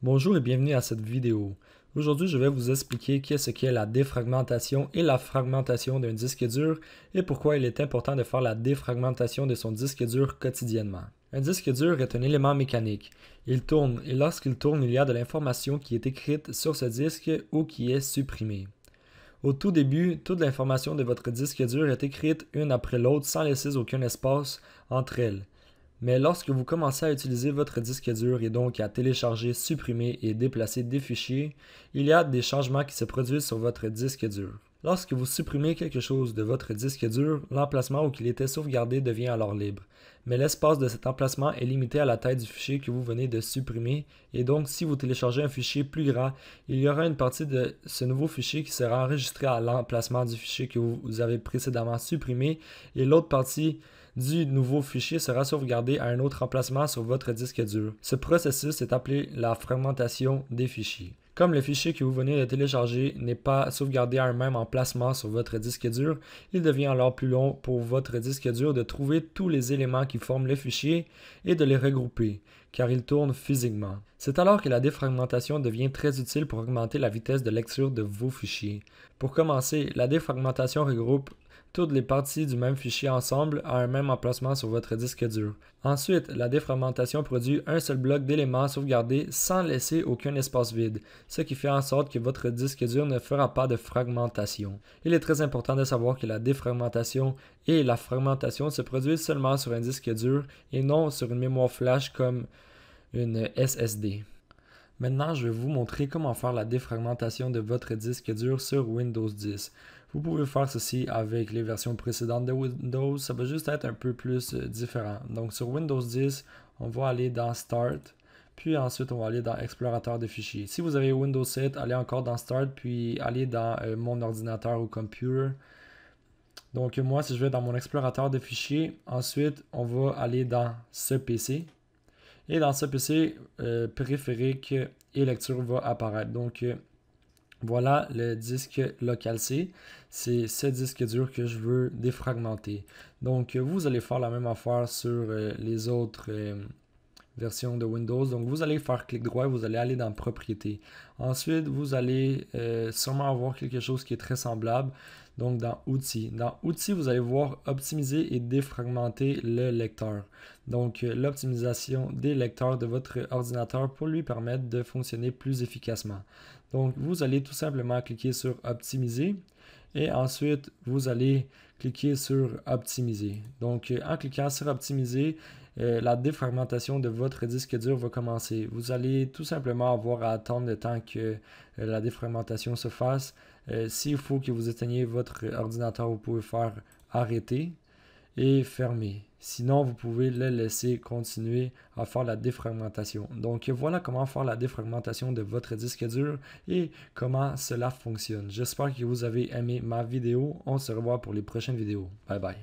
Bonjour et bienvenue à cette vidéo. Aujourd'hui, je vais vous expliquer qu'est-ce qu'est la défragmentation et la fragmentation d'un disque dur et pourquoi il est important de faire la défragmentation de son disque dur quotidiennement. Un disque dur est un élément mécanique. Il tourne et lorsqu'il tourne, il y a de l'information qui est écrite sur ce disque ou qui est supprimée. Au tout début, toute l'information de votre disque dur est écrite une après l'autre sans laisser aucun espace entre elles. Mais lorsque vous commencez à utiliser votre disque dur et donc à télécharger, supprimer et déplacer des fichiers, il y a des changements qui se produisent sur votre disque dur. Lorsque vous supprimez quelque chose de votre disque dur, l'emplacement où il était sauvegardé devient alors libre. Mais l'espace de cet emplacement est limité à la taille du fichier que vous venez de supprimer et donc si vous téléchargez un fichier plus grand, il y aura une partie de ce nouveau fichier qui sera enregistrée à l'emplacement du fichier que vous avez précédemment supprimé et l'autre partie du nouveau fichier sera sauvegardé à un autre emplacement sur votre disque dur. Ce processus est appelé la fragmentation des fichiers. Comme le fichier que vous venez de télécharger n'est pas sauvegardé à un même emplacement sur votre disque dur, il devient alors plus long pour votre disque dur de trouver tous les éléments qui forment le fichier et de les regrouper, car il tourne physiquement. C'est alors que la défragmentation devient très utile pour augmenter la vitesse de lecture de vos fichiers. Pour commencer, la défragmentation regroupe toutes les parties du même fichier ensemble à un même emplacement sur votre disque dur. Ensuite, la défragmentation produit un seul bloc d'éléments sauvegardés sans laisser aucun espace vide, ce qui fait en sorte que votre disque dur ne fera pas de fragmentation. Il est très important de savoir que la défragmentation et la fragmentation se produisent seulement sur un disque dur et non sur une mémoire flash comme une SSD. Maintenant, je vais vous montrer comment faire la défragmentation de votre disque dur sur Windows 10. Vous pouvez faire ceci avec les versions précédentes de Windows, ça va juste être un peu plus différent. Donc sur Windows 10, on va aller dans Start, puis ensuite on va aller dans Explorateur de fichiers. Si vous avez Windows 7, allez encore dans Start, puis allez dans Mon ordinateur ou Computer. Donc moi, si je vais dans mon explorateur de fichiers, ensuite on va aller dans ce PC. Et dans ce PC, périphérique et lecture va apparaître. Donc, voilà le disque local C. C'est ce disque dur que je veux défragmenter. Donc, vous allez faire la même affaire sur les autres version de Windows. Donc, vous allez faire clic droit et vous allez aller dans Propriétés. Ensuite, vous allez sûrement avoir quelque chose qui est très semblable. Donc, dans Outils. Dans Outils, vous allez voir Optimiser et défragmenter le lecteur. Donc, l'optimisation des lecteurs de votre ordinateur pour lui permettre de fonctionner plus efficacement. Donc, vous allez tout simplement cliquer sur Optimiser et ensuite, vous allez cliquer sur Optimiser. Donc, en cliquant sur Optimiser, la défragmentation de votre disque dur va commencer. Vous allez tout simplement avoir à attendre le temps que la défragmentation se fasse. S'il faut que vous éteigniez votre ordinateur, vous pouvez faire arrêter et fermer. Sinon, vous pouvez le laisser continuer à faire la défragmentation. Donc voilà comment faire la défragmentation de votre disque dur et comment cela fonctionne. J'espère que vous avez aimé ma vidéo. On se revoit pour les prochaines vidéos. Bye bye.